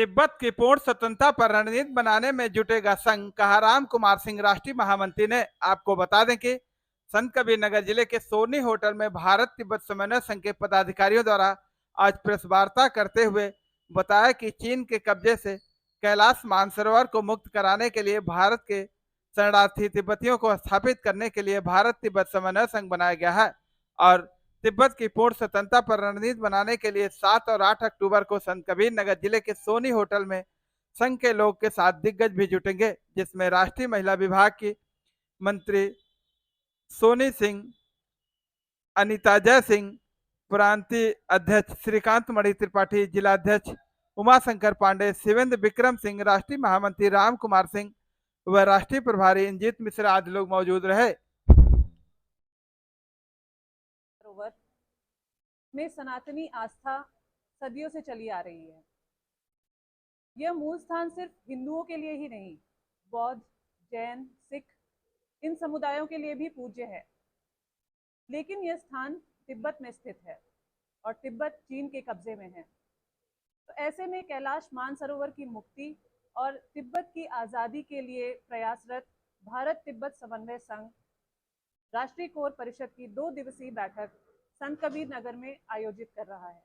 तिब्बत की पूर्ण स्वतंत्रता पर रणनीति बनाने में जुटेगा संघ, कहा राम कुमार सिंह, राष्ट्रीय महामंत्री ने। आपको बता दें कि संत कबीर नगर जिले के सोनी होटल में भारत तिब्बत समन्वय संघ के पदाधिकारियों द्वारा आज प्रेस वार्ता करते हुए बताया कि चीन के कब्जे से कैलाश मानसरोवर को मुक्त कराने के लिए भारत के शरणार्थी तिब्बतियों को स्थापित करने के लिए भारत तिब्बत समन्वय संघ बनाया गया है और तिब्बत की पूर्ण स्वतंत्रता पर रणनीति बनाने के लिए 7 और 8 अक्टूबर को संत कबीर नगर जिले के सोनी होटल में संघ के लोग के साथ दिग्गज भी जुटेंगे, जिसमें राष्ट्रीय महिला विभाग की मंत्री सोनी सिंह, अनिता जय सिंह, प्रांतीय अध्यक्ष श्रीकांत मणि त्रिपाठी, जिलाध्यक्ष उमाशंकर पांडे, शिवेंद्र विक्रम सिंह, राष्ट्रीय महामंत्री राम कुमार सिंह व राष्ट्रीय प्रभारी इंजीत मिश्रा आदि लोग मौजूद रहे। में सनातनी आस्था सदियों से चली आ रही है। यह मूल स्थान सिर्फ हिंदुओं के लिए ही नहीं, बौद्ध, जैन, सिख इन समुदायों के लिए भी पूज्य है। लेकिन यह स्थान तिब्बत में स्थित है और तिब्बत चीन के कब्जे में है। तो ऐसे में कैलाश मानसरोवर की मुक्ति और तिब्बत की आज़ादी के लिए प्रयासरत भारत तिब्बत समन्वय संघ राष्ट्रीय कोर परिषद की 2 दिवसीय बैठक संत कबीर नगर में आयोजित कर रहा है।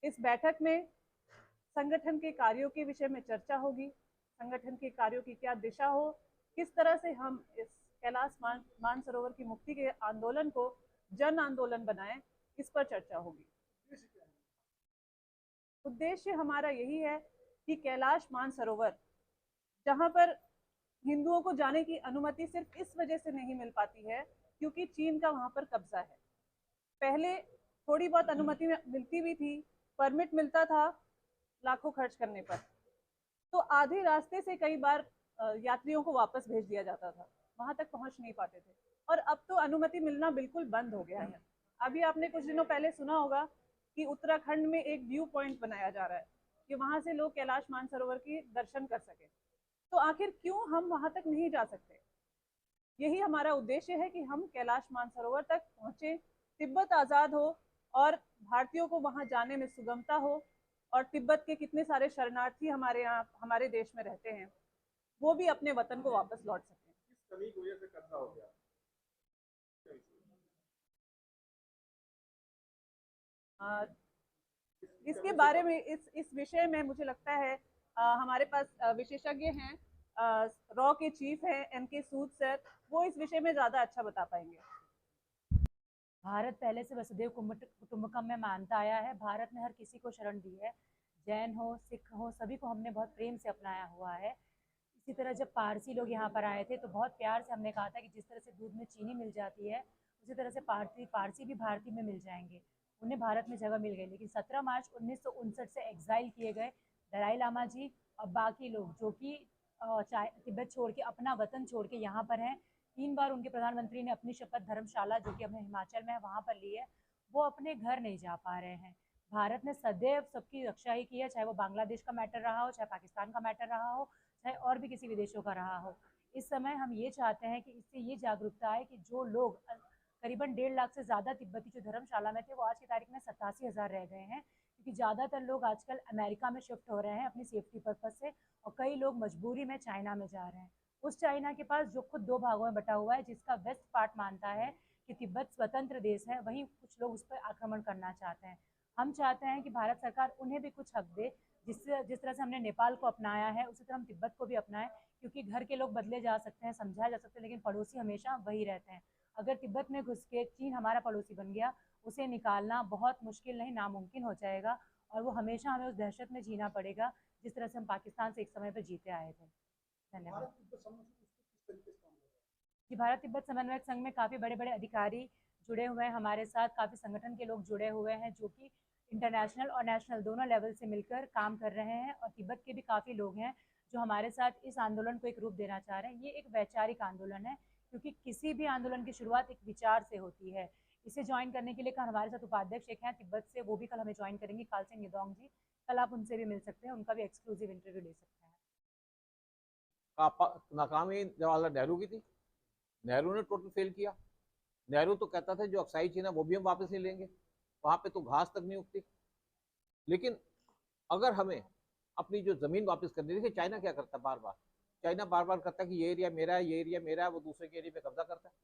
इस बैठक में संगठन के कार्यों के विषय में चर्चा होगी। संगठन के कार्यों की क्या दिशा हो, किस तरह से हम इस कैलाश मानसरोवर की मुक्ति के आंदोलन को जन आंदोलन बनाएं, इस पर चर्चा होगी। उद्देश्य हमारा यही है कि कैलाश मानसरोवर, जहां पर हिंदुओं को जाने की अनुमति सिर्फ इस वजह से नहीं मिल पाती है क्योंकि चीन का वहां पर कब्जा है। पहले थोड़ी बहुत अनुमति मिलती भी थी, परमिट मिलता था लाखों खर्च करने पर, तो आधे रास्ते से कई बार यात्रियों को वापस भेज दिया जाता था, वहां तक पहुंच नहीं पाते थे। और अब तो अनुमति मिलना बिल्कुल बंद हो गया है। अभी आपने कुछ दिनों पहले सुना होगा कि उत्तराखंड में एक व्यू पॉइंट बनाया जा रहा है कि वहां से लोग कैलाश मानसरोवर की दर्शन कर सके। तो आखिर क्यों हम वहां तक नहीं जा सकते? यही हमारा उद्देश्य है कि हम कैलाश मानसरोवर तक पहुंचे, तिब्बत आज़ाद हो और भारतीयों को वहां जाने में सुगमता हो और तिब्बत के कितने सारे शरणार्थी हमारे यहाँ हमारे देश में रहते हैं वो भी अपने वतन को वापस लौट सकें। किस कमी की वजह से कब्जा हो गया? इसके बारे में इस विषय में मुझे लगता है हमारे पास विशेषज्ञ हैं, रॉ के चीफ हैं एनके सूद सर, वो इस विषय में ज़्यादा अच्छा बता पाएंगे। भारत पहले से वसुधैव कुटुंबकम में मानता आया है। भारत ने हर किसी को शरण दी है, जैन हो, सिख हो, सभी को हमने बहुत प्रेम से अपनाया हुआ है। इसी तरह जब पारसी लोग यहाँ पर आए थे तो बहुत प्यार से हमने कहा था कि जिस तरह से दूध में चीनी मिल जाती है उसी तरह से पारसी भी भारतीय में मिल जाएंगे, उन्हें भारत में जगह मिल गई। लेकिन 17 मार्च 1959 से एग्जाइल किए गए दलाई लामा जी और बाकी लोग जो कि तिब्बत छोड़ के अपना वतन छोड़ के यहाँ पर हैं, 3 बार उनके प्रधानमंत्री ने अपनी शपथ धर्मशाला जो कि अपने हिमाचल में है वहाँ पर ली है, वो अपने घर नहीं जा पा रहे हैं। भारत ने सदैव सबकी रक्षा ही की है, चाहे वो बांग्लादेश का मैटर रहा हो, चाहे पाकिस्तान का मैटर रहा हो, चाहे और भी किसी विदेशों का रहा हो। इस समय हम ये चाहते हैं कि इससे ये जागरूकता आए कि जो लोग करीबन 1.5 लाख से ज़्यादा तिब्बती जो धर्मशाला में थे वो आज की तारीख में 87,000 रह गए हैं, क्योंकि ज़्यादातर लोग आजकल अमेरिका में शिफ्ट हो रहे हैं अपनी सेफ्टी पर्पज़ से, और कई लोग मजबूरी में चाइना में जा रहे हैं। उस चाइना के पास जो खुद 2 भागों में बटा हुआ है, जिसका वेस्ट पार्ट मानता है कि तिब्बत स्वतंत्र देश है, वहीं कुछ लोग उस पर आक्रमण करना चाहते हैं। हम चाहते हैं कि भारत सरकार उन्हें भी कुछ हक दे, जिस तरह से हमने नेपाल को अपनाया है उसी तरह हम तिब्बत को भी अपनाएं, क्योंकि घर के लोग बदले जा सकते हैं, समझाए जा सकते हैं, लेकिन पड़ोसी हमेशा वही रहते हैं। अगर तिब्बत में घुस के चीन हमारा पड़ोसी बन गया, उसे निकालना बहुत मुश्किल नहीं नामुमकिन हो जाएगा, और वो हमेशा हमें उस दहशत में जीना पड़ेगा जिस तरह से हम पाकिस्तान से एक समय पर जीते आए थे। धन्यवाद। जी, भारत तिब्बत समन्वय संघ में काफ़ी बड़े बड़े अधिकारी जुड़े हुए हैं हमारे साथ, काफ़ी संगठन के लोग जुड़े हुए हैं जो कि इंटरनेशनल और नेशनल दोनों लेवल से मिलकर काम कर रहे हैं, और तिब्बत के भी काफ़ी लोग हैं जो हमारे साथ इस आंदोलन को एक रूप देना चाह रहे हैं। ये एक वैचारिक आंदोलन है, क्योंकि किसी भी आंदोलन की शुरुआत एक विचार से होती है। इसे ज्वाइन करने के लिए हमारे साथ उपाध्यक्ष एक हैं तिब्बत से, वो भी कल हमें ज्वाइन करेंगे, कालसेन यदोंग जी। कल आप उनसे भी मिल सकते हैं, उनका भी एक्सक्लूसिव इंटरव्यू ले सकते हैं। नाकामी जवाहरलाल नेहरू की थी, नेहरू ने टोटल फेल किया। नेहरू तो कहता था जो अक्साई चीन है वो भी हम वापस नहीं लेंगे, वहां पे तो घास तक नहीं उगती। लेकिन अगर हमें अपनी जो जमीन वापस करनी। देखिए चाइना क्या करता है, बार बार चाइना बार बार करता है कि ये एरिया मेरा है, ये एरिया मेरा है, वो दूसरे के एरिया पे कब्जा करता है।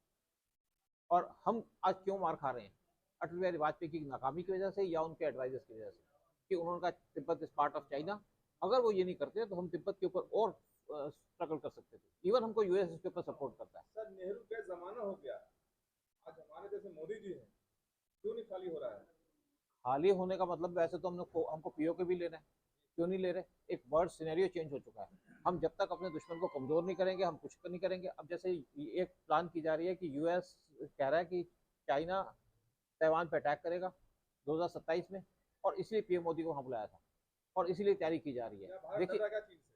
और हम आज क्यों मार खा रहे हैं? अटल बिहारी वाजपेयी की नाकामी की वजह से या उनके एडवाइजर्स की वजह से, कि उन्होंने कहा Tibet is part of China. अगर वो ये नहीं करते तो हम तिब्बत के ऊपर और स्ट्रगल कर सकते थे। इवन हमको यूएस इसके ऊपर सपोर्ट करता है। सर नेहरू का जमाना हो गया, आज हमारे जैसे मोदी जी हैं, क्यों नहीं खाली हो रहा है? खाली होने का मतलब वैसे तो हमको पीओके भी लेना है, क्यों नहीं ले रहे? एक वर्ल्ड सिनेरियो चेंज हो चुका है। हम जब तक अपने दुश्मन को कमजोर नहीं करेंगे हम कुछ नहीं करेंगे। अब जैसे एक प्लान की जा रही है कि यूएस कह रहा है कि चाइना ताइवान पे अटैक करेगा 2027 में, और इसलिए पीएम मोदी को वहां बुलाया था और इसीलिए तैयारी की जा रही है। भारत देखिए लड़ेगा चीन से?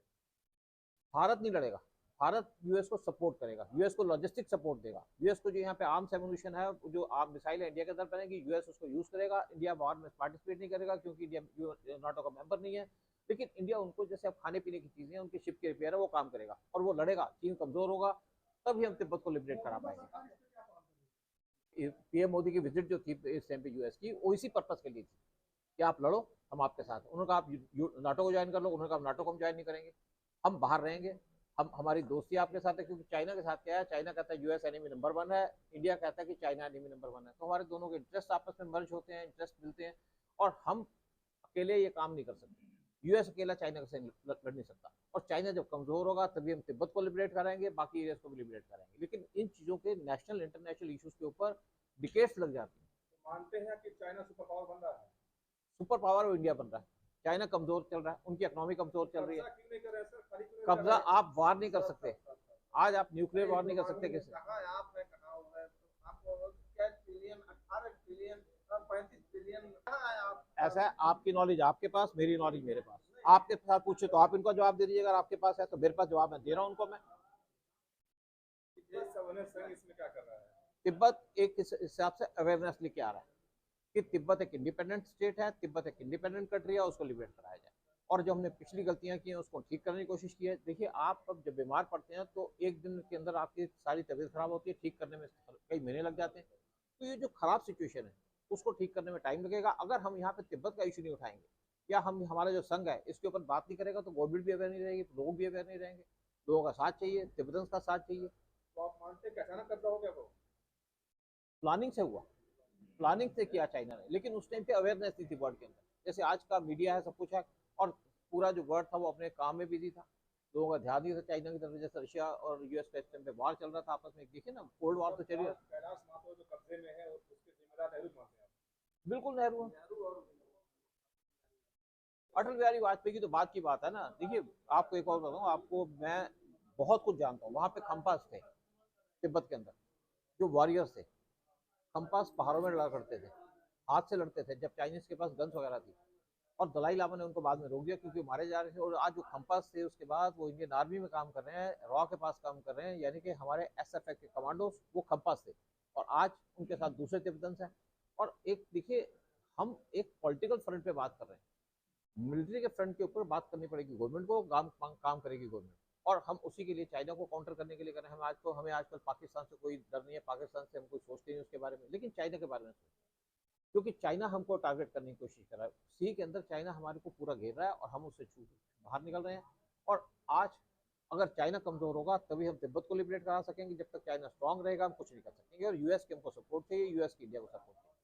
भारत नहीं लड़ेगा, भारत यूएस को सपोर्ट करेगा, यूएस को लॉजिस्टिक सपोर्ट देगा। यूएस को जो यहाँ पे आर्म्स एम्यूनिशन है, जो आर्म मिसाइल है इंडिया के अंदर बनेगी, यूएस उसको यूज करेगा। इंडिया वॉर में पार्टिसिपेट नहीं करेगा क्योंकि इंडिया नाटो का मेंबर नहीं है। लेकिन इंडिया उनको जैसे अब खाने पीने की चीजें, उनकी शिप के रिपेयर है, वो काम करेगा और वो लड़ेगा। चीन कमजोर होगा तभी हम तिब्बत को लिबरेट करा पाएंगे। पीएम मोदी की विजिट जो थी इस टाइम पे यूएस की, वो इसी पर्पज के लिए थी कि आप लड़ो, हम आपके साथ। उन्होंने कहा आप नाटो को ज्वाइन कर लो, उन्होंने कहा नाटो को हम ज्वाइन नहीं करेंगे, हम बाहर रहेंगे। हम हमारी दोस्ती आपके साथ है, क्योंकि चाइना के साथ क्या है, चाइना कहता है यूएस एनिमी नंबर 1 है, इंडिया कहता है कि चाइना एनिमी नंबर 1 है। तो हमारे दोनों के इंटरेस्ट आपस में मर्ज होते हैं, इंटरेस्ट मिलते हैं, और हम अकेले ये काम नहीं कर सकते। यूएस अकेला चाइना से लड़ नहीं सकता, और चाइना जब कमजोर होगा तभी हम तिब्बत को लिबरेट कराएंगे, बाकी एरियाज को भी लिबरेट कराएंगे। लेकिन इन चीजों के नेशनल इंटरनेशनल इश्यूज के ऊपर डिकेट्स लग जाती हैं। तो मानते हैं कि चाइना सुपर पावर बन रहा है? सुपर पावर वो इंडिया बन रहा है, चाइना कमजोर चल रहा है, उनकी इकोनॉमी कमजोर चल रही है। कब्जा क्यों नहीं कर रहे हैं सर? खाली क्यों नहीं कब्जा कर रहे हैं? आप वार नहीं कर सकते, आज आप न्यूक्लियर वार नहीं कर सकते किसी। कहा है आपने, कहा हुआ है तो आपको क्या ट्रिलियन, 18 ट्रिलियन, 35 ट्रिलियन कहा है आप? ऐसा है, आपकी नॉलेज आपके पास, मेरी नॉलेज मेरे पास। आपके साथ पूछे तो आप इनको जवाब दे दीजिए, अगर आपके पास है तो मेरे पास जवाब मैं दे रहा हूँ उनको। मैं देश सवर्ण संघ इसमें क्या कर रहा है? तिब्बत एक हिसाब से अवेयरनेस लेके आ रहा है कि तिब्बत एक इंडिपेंडेंट स्टेट है, तिब्बत एक इंडिपेंडेंट कंट्री है, उसको लिबरेट कराया जाए। और जो हमने पिछली गलतियां की हैं उसको ठीक करने की कोशिश की है। देखिए आप अब जब बीमार पड़ते हैं तो एक दिन के अंदर आपकी सारी तबीयत खराब होती है, ठीक करने में कई महीने लग जाते हैं। तो ये जो खराब सिचुएशन है उसको ठीक करने में टाइम लगेगा। अगर हम यहाँ पे तिब्बत का इशू नहीं उठाएंगे, या हम हमारा जो संघ है इसके ऊपर बात नहीं करेगा, तो गवर्नमेंट भी अवेयर नहीं रहेगी, लोग भी अवेयर नहीं रहेंगे। लोगों का साथ चाहिए, तिब्बतन्स का साथ चाहिए। तो आप मानते हैं कि अचानक कब्जा हो गया? वो प्लानिंग से हुआ, प्लानिंग से किया चाइना ने, लेकिन उस टाइम पे अवेयरनेस नहीं थी वर्ल्ड के अंदर। जैसे आज का मीडिया है, सब कुछ है, और पूरा जो वर्ल्ड था वो अपने काम में बिजी था, लोगों का ध्यान नहीं था चाइना की तरफ। जैसे रशिया और यूएस का इस टाइम पे वार चल रहा था आपस में, देखिए ना, कोल्ड वार तो चल रही है। कैलाश माधव जो कब्जे में है उसके जिम्मेदार नेहरू मानते हैं? बिल्कुल नेहरू हैं। नेहरू और अटल बिहारी वाजपेयी की तो बात की बात है ना। देखिए आपको एक और बताऊँ, आपको मैं बहुत कुछ जानता हूँ। वहाँ पे खम्पास थे तिब्बत के अंदर, जो वॉरियर्स थे, खम्पास पहाड़ों में लड़ा करते थे, हाथ से लड़ते थे जब चाइनीज के पास गन्स वगैरह थी। और दलाई लामा ने उनको बाद में रोक दिया क्योंकि मारे जा रहे थे। और आज जो खम्पास थे उसके बाद वो इंडियन आर्मी में काम कर रहे हैं, रॉ के पास काम कर रहे हैं, यानी कि हमारे एसएफएफ के कमांडोज वो खम्पास थे, और आज उनके साथ दूसरे तिब्बतन्स हैं। और एक देखिए, हम एक पॉलिटिकल फ्रंट पे बात कर रहे हैं, मिलिट्री के फ्रंट के ऊपर बात करनी पड़ेगी गवर्नमेंट को, काम करेगी गवर्नमेंट। और हम उसी के लिए चाइना को काउंटर करने के लिए कर रहे हैं। हमें आजकल पाकिस्तान से कोई डर नहीं है, पाकिस्तान से हम कोई सोचते नहीं उसके बारे में, लेकिन चाइना के बारे में सोचते, क्योंकि चाइना हमको टारगेट करने की कोशिश कर रहा है। सी के अंदर चाइना हमारे को पूरा घेर रहा है और हम उससे छूट बाहर निकल रहे हैं। और आज अगर चाइना कमजोर होगा तभी हम तिब्बत को लिबरेट करा सकेंगे। जब तक चाइना स्ट्रांग रहेगा हम कुछ नहीं कर सकेंगे। और यूएस के हमको सपोर्ट चाहिए, यूएस की इंडिया को सपोर्ट चाहिए।